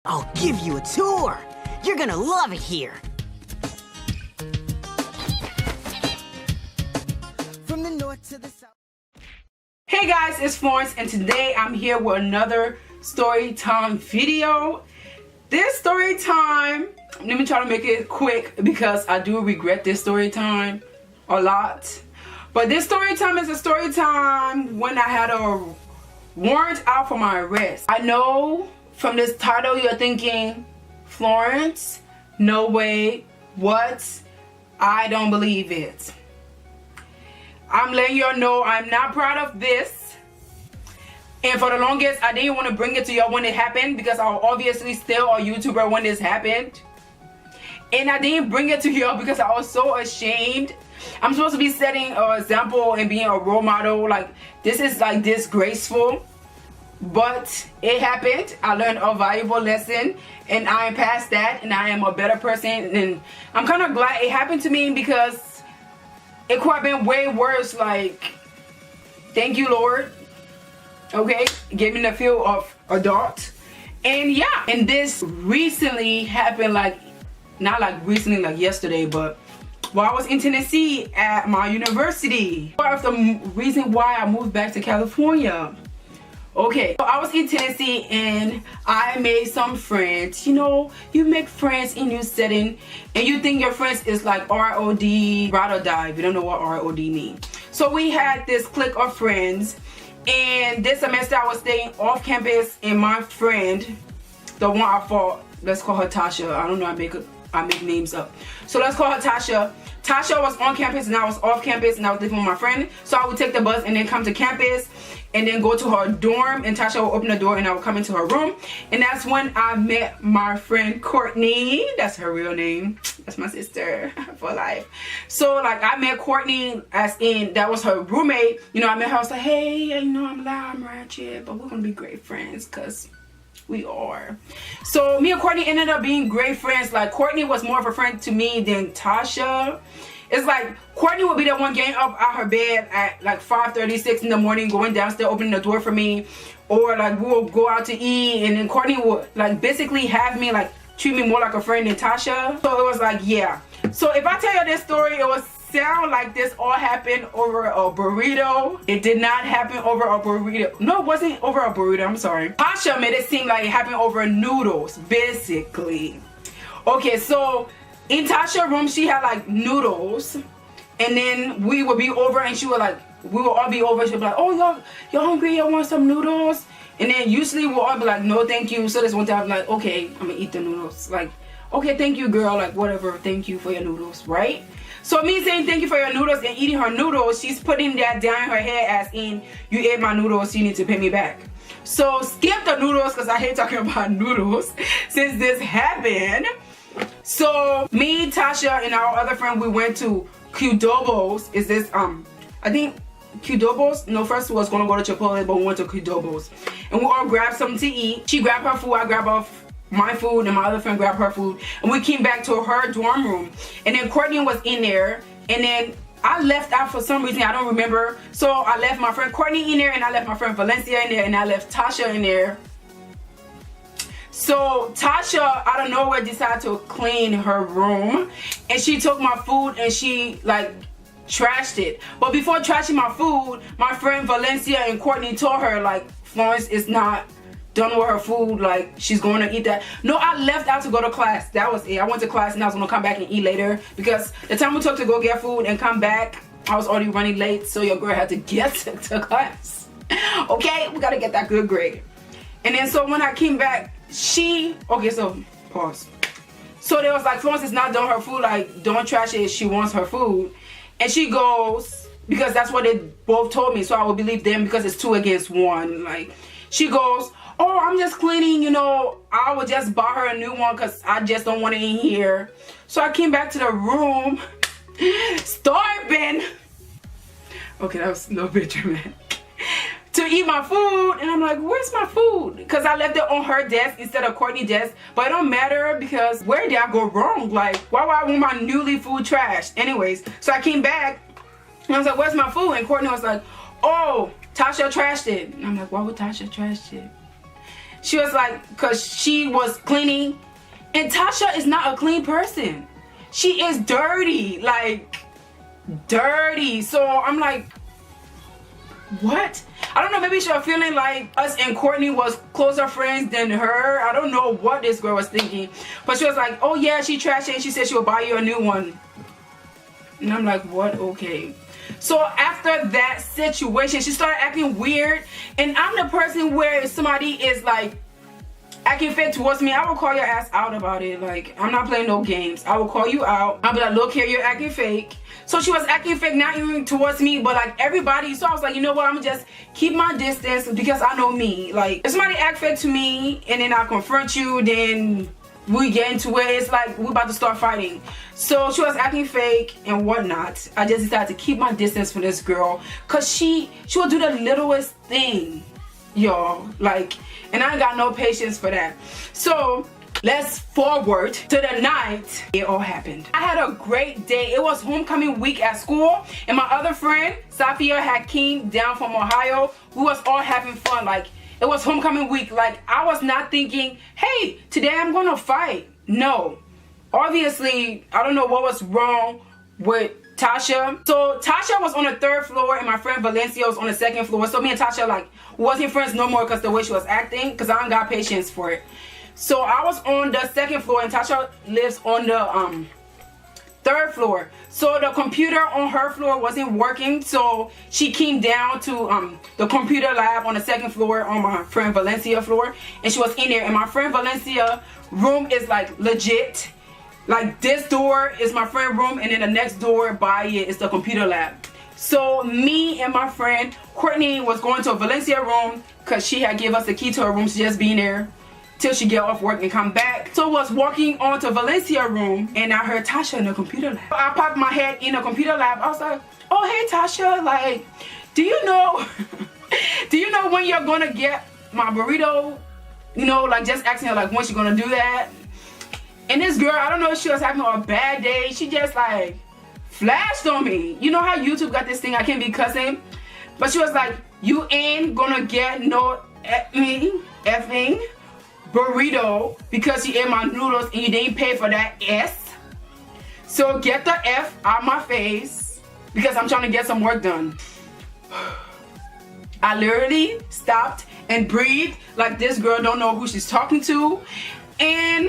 I'll give you a tour. You're gonna love it here. From the north to the south. Hey guys, it's Florence, and today I'm here with another story time video. This story time, let me try to make it quick because I do regret this story time a lot. But this story time is a story time when I had a warrant out for my arrest. I know from this title you're thinking, Florence, no way, what? I don't believe it. I'm letting y'all know I'm not proud of this. And for the longest, I didn't want to bring it to y'all when it happened because I was obviously still a YouTuber when this happened. And I didn't bring it to y'all because I was so ashamed. I'm supposed to be setting an example and being a role model. Like, this is like disgraceful. But it happened. I learned a valuable lesson and I am past that and I am a better person. And I'm kind of glad it happened to me because it could have been way worse. Like, thank you, Lord. Okay, it gave me the feel of adult. And yeah, and this recently happened, like, not like recently like yesterday, but while I was in Tennessee at my university. Part of the reason why I moved back to California. Okay, so I was in Tennessee and I made some friends. You know, you make friends in your setting and you think your friends is like R.O.D. ride or die. You don't know what R.O.D. means. So we had this clique of friends, and this semester I was staying off campus, and my friend, the one I fought, let's call her Tasha. I don't know, I make names up. So let's call her Tasha. Tasha was on campus and I was off campus and I was living with my friend. So I would take the bus and then come to campus and then go to her dorm, and Tasha would open the door and I would come into her room. And that's when I met my friend Courtney. That's her real name. That's my sister for life. So like I met Courtney as in that was her roommate. You know, I met her, I was like, hey, you know, I'm loud, I'm ratchet, but we're gonna be great friends because we are. So me and Courtney ended up being great friends. Like, Courtney was more of a friend to me than Tasha. It's like Courtney would be the one getting up out her bed at like 5:36 in the morning, going downstairs, opening the door for me, or like we will go out to eat, and then Courtney would like basically have me like treat me more like a friend than Tasha. So it was like, yeah. So if I tell you this story, it was sound like this all happened over a burrito. It did not happen over a burrito. No, it wasn't over a burrito. I'm sorry. Tasha made it seem like it happened over noodles, basically. Okay, so in Tasha's room, she had like noodles, and then we would be over, and she would like, we would all be over. She'd be like, oh, y'all hungry? Y'all want some noodles? And then usually we'll all be like, no, thank you. So this one time, I'm like, okay, I'm gonna eat the noodles. Like, okay, thank you, girl. Like, whatever. Thank you for your noodles, right? So me saying thank you for your noodles and eating her noodles, she's putting that down in her head as in, you ate my noodles, you need to pay me back. So skip the noodles because I hate talking about noodles since this happened. So me, Tasha, and our other friend, we went to Qdobo's. Is this I think Qdobo's? No, first we was gonna go to Chipotle, but we went to Qdobo's. And we all grabbed something to eat. She grabbed her food, I grabbed my food, and my other friend grabbed her food, and we came back to her dorm room, and then Courtney was in there, and then I left out for some reason, I don't remember. So I left my friend Courtney in there, and I left my friend Valencia in there, and I left Tasha in there. So Tasha out of nowhere decided to clean her room, and she took my food and she like trashed it. But before trashing my food, my friend Valencia and Courtney told her like, Florence is not done with her food, like she's going to eat that. No, I left out to go to class. That was it. I went to class and I was going to come back and eat later because the time we took to go get food and come back, I was already running late, so your girl had to get to class. Okay, we got to get that good grade. And then so when I came back, okay, so pause. So they was like, Florence is not done her food, like don't trash it, she wants her food. And she goes, because that's what they both told me, so I would believe them because it's 2 against 1. Like, she goes, oh, I'm just cleaning, you know, I would just buy her a new one because I just don't want it in here. So I came back to the room, starving. Okay, that was a little bit dramatic. To eat my food, and I'm like, where's my food? Because I left it on her desk instead of Courtney's desk. But it don't matter because where did I go wrong? Like, why would I want my newly food trashed? Anyways, so I came back and I was like, where's my food? And Courtney was like, oh, Tasha trashed it. And I'm like, why would Tasha trash it? She was like, because she was cleaning, and Tasha is not a clean person. She is dirty, like dirty. So I'm like, what? I don't know, maybe she was feeling like us and Courtney was closer friends than her. I don't know what this girl was thinking, but she was like, oh yeah, she trashed it and she said she will buy you a new one. And I'm like, what? Okay. So after that situation, she started acting weird, and I'm the person where if somebody is like acting fake towards me, I will call your ass out about it. Like, I'm not playing no games. I will call you out. I'll be like, look here, you're acting fake. So she was acting fake, not even towards me, but like everybody. So I was like, you know what, I'm gonna just keep my distance because I know me. Like, if somebody act fake to me and then I confront you, then we get into it, it's like we're about to start fighting. So she was acting fake and whatnot. I just decided to keep my distance from this girl, cause she will do the littlest thing, y'all. Like, and I ain't got no patience for that. So let's forward to the night it all happened. I had a great day. It was homecoming week at school, and my other friend Safia had came down from Ohio. We was all having fun. Like, it was homecoming week. Like, I was not thinking, hey, today I'm gonna fight. No. Obviously, I don't know what was wrong with Tasha. So Tasha was on the 3rd floor and my friend Valencia was on the 2nd floor. So me and Tasha like wasn't friends no more because the way she was acting, because I don't got patience for it. So I was on the 2nd floor and Tasha lives on the 3rd floor. So the computer on her floor wasn't working, so she came down to the computer lab on the 2nd floor on my friend Valencia floor, and she was in there. And my friend Valencia room is like legit. Like, this door is my friend room, and then the next door by it is the computer lab. So me and my friend Courtney was going to a Valencia room because she had gave us the key to her room. She just being there till she get off work and come back. So I was walking on to Valencia room, and I heard Tasha in the computer lab. I popped my head in the computer lab. I was like, oh hey Tasha, like, do you know do you know when you're gonna get my burrito? You know, like, just asking her like when she gonna do that. And this girl, I don't know if she was having a bad day, she just like flashed on me. You know how YouTube got this thing I can't be cussing, but she was like, you ain't gonna get no effing burrito because you ate my noodles and you didn't pay for that S. So get the F out my face because I'm trying to get some work done. I literally stopped and breathed like this girl don't know who she's talking to. And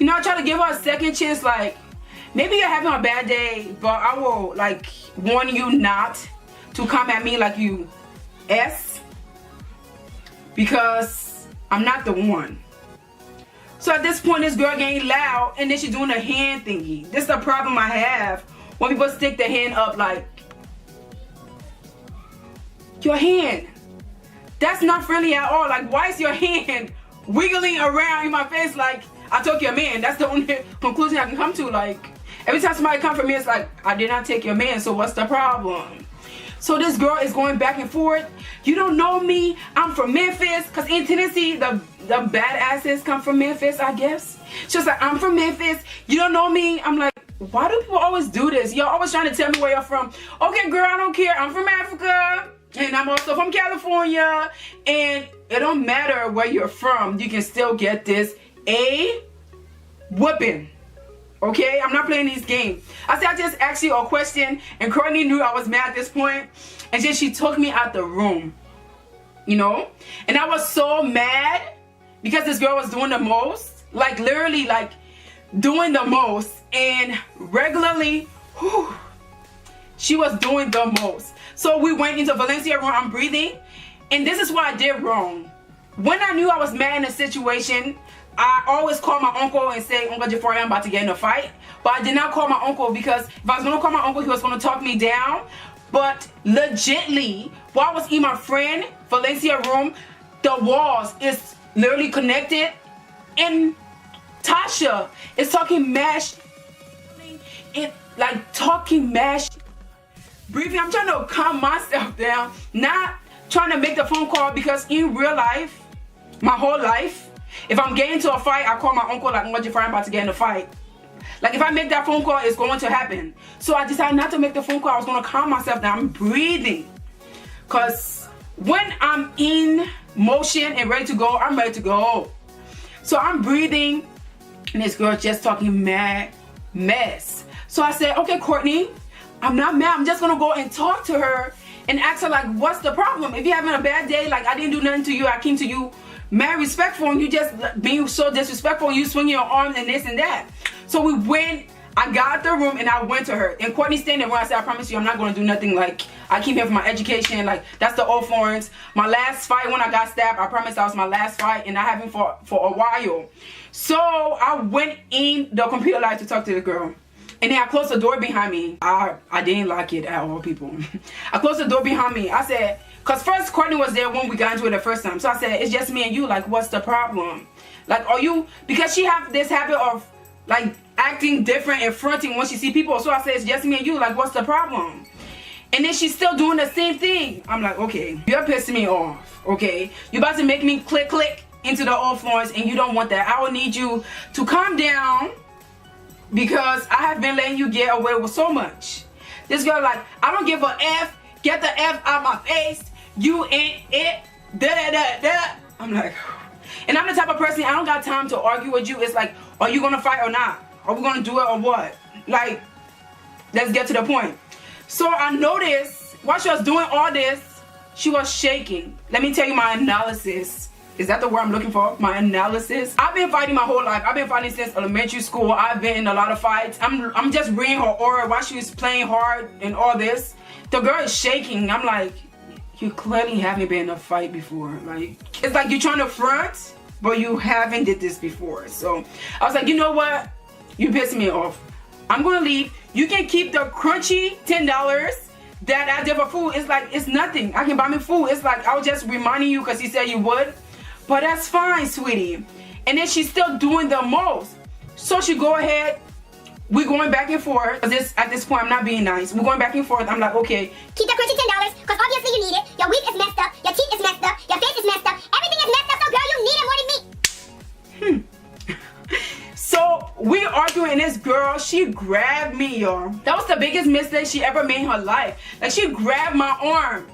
you know, I try to give her a second chance, like, maybe you're having a bad day, but I will like warn you not to come at me like you S, because I'm not the one. So at this point, this girl getting loud, and then she's doing a hand thingy. This is the problem I have when people stick their hand up, like, your hand. That's not friendly at all. Like, why is your hand wiggling around in my face like I took your man? That's the only conclusion I can come to. Like, every time somebody comes for me, it's like, I did not take your man, so what's the problem? So this girl is going back and forth. You don't know me, I'm from Memphis, because in Tennessee, the badasses come from Memphis, I guess. She was like, I'm from Memphis, you don't know me. I'm like, why do people always do this? You're always trying to tell me where you're from. Okay, girl, I don't care, I'm from Africa, and I'm also from California, and it don't matter where you're from, you can still get this a whooping. Okay, I'm not playing these games. I said I just asked you a question, and Courtney knew I was mad at this point, and then she took me out the room, you know. And I was so mad because this girl was doing the most, like literally like doing the most, and regularly, whew, she was doing the most. So we went into Valencia room. I'm breathing, and this is what I did wrong. When I knew I was mad in a situation, I always call my uncle and say, Uncle Jafari, I'm about to get in a fight. But I did not call my uncle, because if I was going to call my uncle, he was going to talk me down. But legitly, while I was in my friend Valencia room, the walls is literally connected. And Tasha is talking mash. And like talking mash. Breathing, I'm trying to calm myself down. Not trying to make the phone call, because in real life, my whole life, if I'm getting into a fight, I call my uncle like, Uncle Jafari, I'm about to get in a fight. Like, if I make that phone call, it's going to happen. So I decided not to make the phone call. I was going to calm myself down. I'm breathing. Because when I'm in motion and ready to go. I'm ready to go. So I'm breathing, and this girl just talking mad mess. So I said, okay, Courtney, I'm not mad. I'm just gonna go and talk to her and ask her, like, what's the problem? If you're having a bad day, like, I didn't do nothing to you, I came to you mad respectful, and you just being so disrespectful, and you swinging your arms and this and that. So we went, I got the room and I went to her, and Courtney standing there when I said, I promise you I'm not going to do nothing, like, I came here for my education, like, that's the old Florence. My last fight when I got stabbed, I promised that was my last fight, and I haven't for a while. So I went in the computer lab to talk to the girl, and then I closed the door behind me. I didn't like it at all, people. I closed the door behind me. I said, because first Courtney was there when we got into it the first time. So I said, it's just me and you, like, what's the problem? Like, are you, because she have this habit of, like, acting different and fronting when she see people. So I said, it's just me and you, like, what's the problem? And then she's still doing the same thing. I'm like, okay, you're pissing me off, okay? You're about to make me click into the old Florence, and you don't want that. I will need you to calm down, because I have been letting you get away with so much. This girl like, I don't give a F, get the F out my face, you ain't it, da. I'm like, and I'm the type of person, I don't got time to argue with you. It's like, are you gonna fight or not? Are we gonna do it or what? Like, let's get to the point. So I noticed, while she was doing all this, she was shaking. Let me tell you my analysis. Is that the word I'm looking for? My analysis. I've been fighting my whole life. I've been fighting since elementary school. I've been in a lot of fights. I'm just reading her aura while she was playing hard and all this. The girl is shaking. I'm like, you clearly haven't been in a fight before. Like, it's like you're trying to front, but you haven't did this before. So I was like, you know what? You pissed me off. I'm gonna leave. You can keep the crunchy $10 that I did for food. It's like, it's nothing. I can buy me food. It's like, I was just reminding you because you said you would. But that's fine, sweetie. And then she's still doing the most. So she go ahead. We're going back and forth. At this point, I'm not being nice. We're going back and forth. I'm like, okay. Keep that crunchy $10, because obviously you need it. Your wig is messed up. Your teeth is messed up. Your face is messed up. Everything is messed up. So girl, you need it more than me. So we arguing, and this girl, she grabbed me, y'all. That was the biggest mistake she ever made in her life. Like, she grabbed my arm.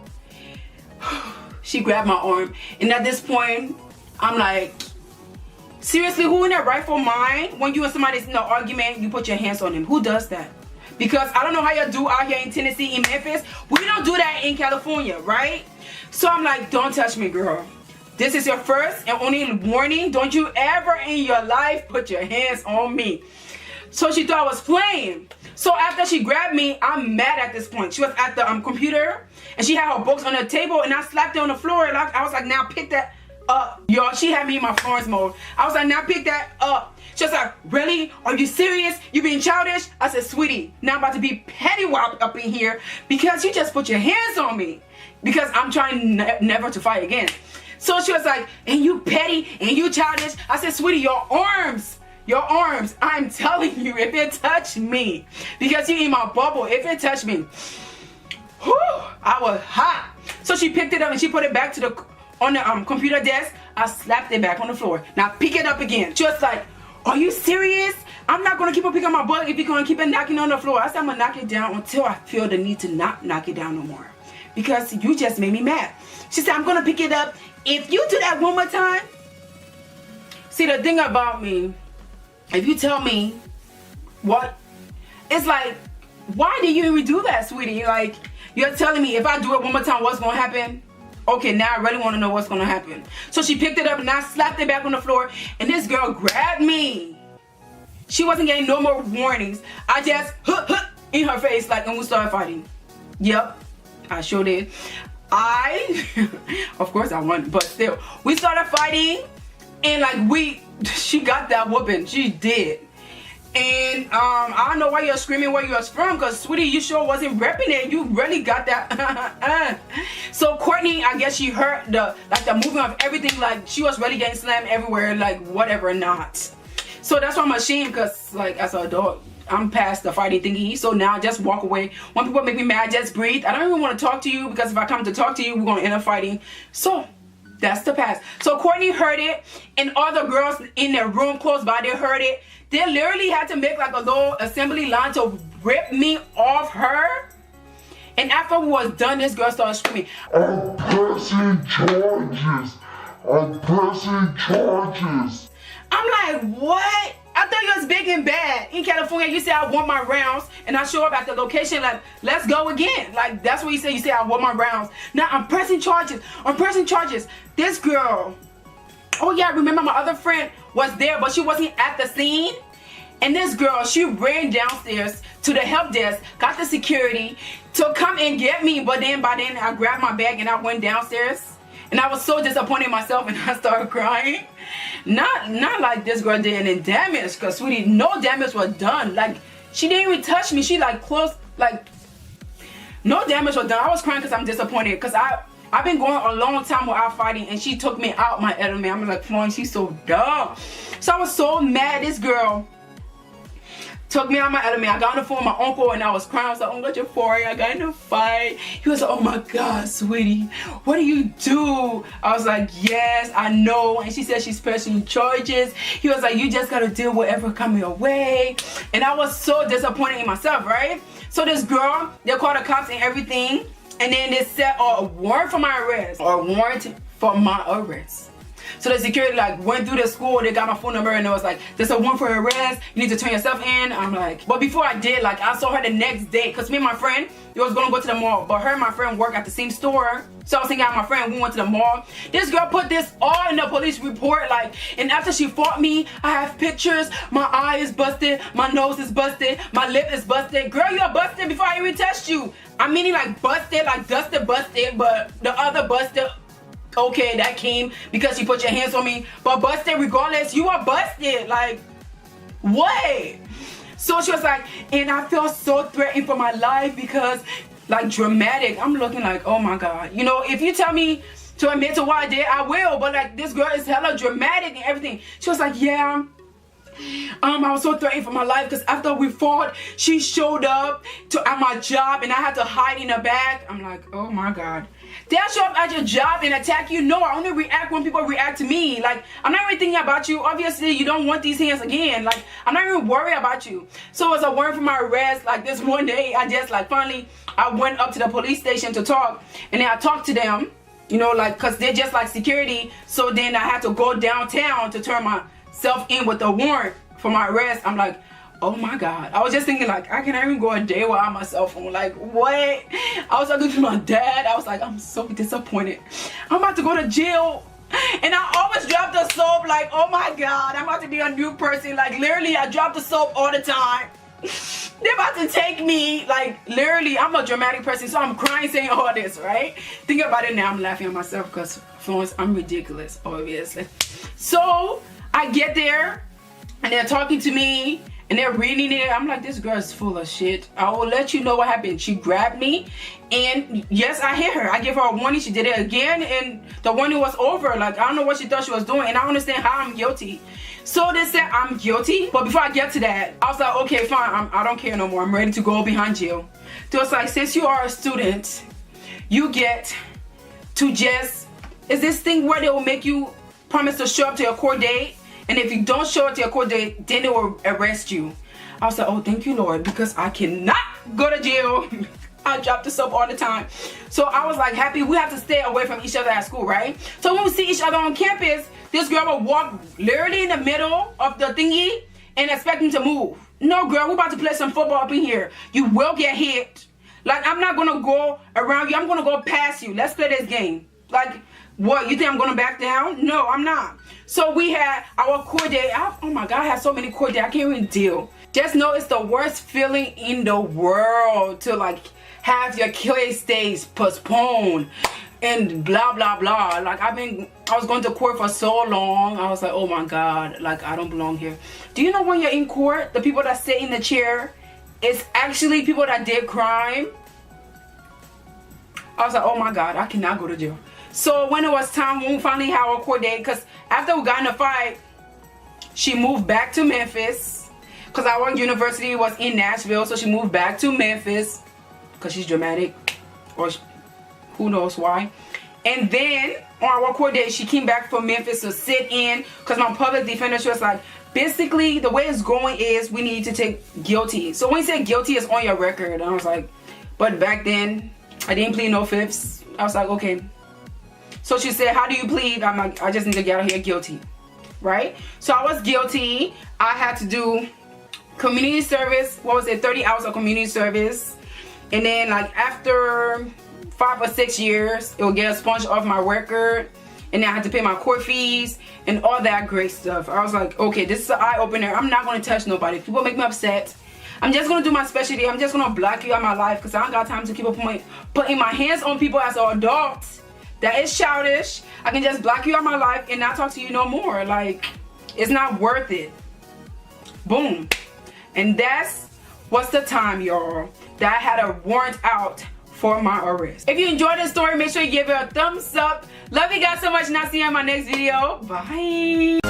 She grabbed my arm. And at this point, I'm like, seriously, who in their rightful mind, when you and somebody's in an argument, you put your hands on them? Who does that? Because I don't know how y'all do out here in Tennessee, in Memphis. We don't do that in California, right? So I'm like, don't touch me, girl. This is your first and only warning. Don't you ever in your life put your hands on me. So she thought I was playing. So after she grabbed me, I'm mad at this point. She was at the computer, and she had her books on the table, and I slapped her on the floor. And I was like, now pick that up. Y'all, she had me in my Florence mode. I was like, now pick that up. She was like, really? Are you serious? You being childish? I said, sweetie, now I'm about to be petty-wop up in here because you just put your hands on me. Because I'm trying never to fight again. So she was like, and you petty, and you childish. I said, sweetie, your arms, I'm telling you, if it touched me, because you in my bubble, if it touched me, whew, I was hot. So she picked it up and she put it back to on the computer desk. I slapped it back on the floor. Now pick it up again. She was like, are you serious? I'm not gonna keep on picking my butt if you're gonna keep it knocking on the floor. I said, I'm gonna knock it down until I feel the need to not knock it down no more. Because you just made me mad. She said, I'm gonna pick it up. If you do that one more time. See, the thing about me, if you tell me what, it's like, why did you even do that, sweetie? Like, you're telling me if I do it one more time, what's gonna happen? Okay, now I really wanna know what's gonna happen. So she picked it up and I slapped it back on the floor, and this girl grabbed me. She wasn't getting no more warnings. I just in her face, like, and we started fighting. Yep, I sure did. Of course I won, but still, we started fighting, and like she got that whooping. She did. And I don't know why you're screaming where you're from, because sweetie, you sure wasn't repping it. You really got that. So Courtney, I guess she heard the movement of everything. Like, she was really getting slammed everywhere, like whatever not. So that's why I'm ashamed, because like as an adult, I'm past the fighting thingy. So now just walk away. When people make me mad, just breathe. I don't even want to talk to you, because if I come to talk to you, we're gonna end up fighting. So that's the past. So Courtney heard it, and all the girls in their room close by, they heard it. They literally had to make like a little assembly line to rip me off her. And after we was done, this girl started screaming, I'm pressing charges. I'm pressing charges. I'm like, what? I thought you was big and bad. In California, you say I want my rounds, and I show up at the location like, let's go again. Like, that's what you say. You say I want my rounds. Now I'm pressing charges. I'm pressing charges. This girl, oh yeah, remember my other friend was there, but she wasn't at the scene. And this girl, she ran downstairs to the help desk, got the security to come and get me. But then by then, I grabbed my bag and I went downstairs. And I was so disappointed in myself, and I started crying. Not like this girl did any damage, because sweetie, no damage was done. Like, she didn't even touch me. She like close, like, no damage was done. I was crying because I'm disappointed, because I've been going a long time without fighting, and she took me out my element. I'm like, Florence, she's so dumb. So I was so mad. This girl took me out my element. I got on the phone with my uncle and I was crying. I was like, Uncle Jafari, I got in a fight. He was like, oh my God, sweetie, what do you do? I was like, yes, I know. And she said she's pressing charges. He was like, you just gotta deal with whatever coming your way. And I was so disappointed in myself, right? So this girl, they called the cops and everything. And then they set a warrant for my arrest. Or a warrant for my arrest. So the security like went through the school, they got my phone number, and it was like, there's a warrant for arrest, you need to turn yourself in. I'm like, but before I did, like, I saw her the next day, because me and my friend, we was gonna go to the mall, but her and my friend work at the same store. So I was thinking out my friend, we went to the mall. This girl put this all in the police report, like, and after she fought me, I have pictures, my eye is busted, my nose is busted, my lip is busted. Girl, you're busted before I even touched you. I mean, like busted, like dusted, busted, but the other busted, okay, that came because you put your hands on me, but busted regardless, you are busted. Like, what? So she was like, and I feel so threatened for my life because, like, dramatic. I'm looking like, oh my God. You know, if you tell me to admit to what I did, I will, but like, this girl is hella dramatic and everything. She was like, yeah, I was so threatened for my life because after we fought, she showed up at my job and I had to hide in the back. I'm like, oh my God. They'll show up at your job and attack you. No, I only react when people react to me. Like, I'm not even thinking about you. Obviously, you don't want these hands again. Like, I'm not even worried about you. So it was a warrant for my arrest. Like, this one day, I just, like, finally, I went up to the police station to talk. And then I talked to them, you know, like, because they're just like security. So then I had to go downtown to turn myself in with the warrant for my arrest. I'm like, oh my God. I was just thinking, like, I can't even go a day without my cell phone. Like, what? I was talking to my dad. I was like, I'm so disappointed. I'm about to go to jail. And I always drop the soap, like, oh my God, I'm about to be a new person. Like, literally, I drop the soap all the time. They're about to take me. Like, literally, I'm a dramatic person, so I'm crying saying all this, right? Think about it now, I'm laughing at myself because, Florence, I'm ridiculous, obviously. So, I get there, and they're talking to me. And they're reading it. I'm like, this girl is full of shit. I will let you know what happened. She grabbed me, and yes, I hit her. I gave her a warning. She did it again, and the warning was over. Like, I don't know what she thought she was doing, and I understand how I'm guilty. So they said I'm guilty, but before I get to that, I was like, okay, fine. I don't care no more. I'm ready to go behind jail. So it's like, since you are a student, you get to just, is this thing where they will make you promise to show up to your court date? And if you don't show up to your court date, then they will arrest you. I was like, oh, thank you, Lord, because I cannot go to jail. I drop this up all the time. So I was like happy. We have to stay away from each other at school, right? So when we see each other on campus, this girl will walk literally in the middle of the thingy and expect me to move. No, girl, we're about to play some football up in here. You will get hit. Like, I'm not going to go around you. I'm going to go past you. Let's play this game. Like, what, you think I'm gonna back down? No, I'm not. So we had our court day. Oh my God, I have so many court days, I can't even deal. Just know it's the worst feeling in the world to like have your case days postponed and blah blah blah. Like, I was going to court for so long. I was like, oh my God, like, I don't belong here. Do you know when you're in court, the people that sit in the chair, it's actually people that did crime? I was like, oh my God, I cannot go to jail. So when it was time, when we finally had our court date, because after we got in a fight, she moved back to Memphis, because our university was in Nashville, so she moved back to Memphis, because she's dramatic, or who knows why. And then on our court date, she came back from Memphis to sit in, because my public defender, she was like, basically, the way it's going is we need to take guilty. So when you say guilty, it's on your record. And I was like, but back then, I didn't plead no fifths. I was like, okay. So she said, how do you plead? I'm like, I just need to get out of here guilty, right? So I was guilty. I had to do community service. What was it? 30 hours of community service. And then like after 5 or 6 years, it will get expunged off my record. And then I had to pay my court fees and all that great stuff. I was like, okay, this is an eye-opener. I'm not going to touch nobody. If people make me upset, I'm just going to do my specialty. I'm just going to block you out of my life because I don't got time to keep up putting my hands on people as an adult. That is childish. I can just block you out of my life and not talk to you no more. Like, it's not worth it. Boom. And that's what's the time, y'all, that I had a warrant out for my arrest. If you enjoyed this story, make sure you give it a thumbs up. Love you guys so much, and I'll see you in my next video. Bye.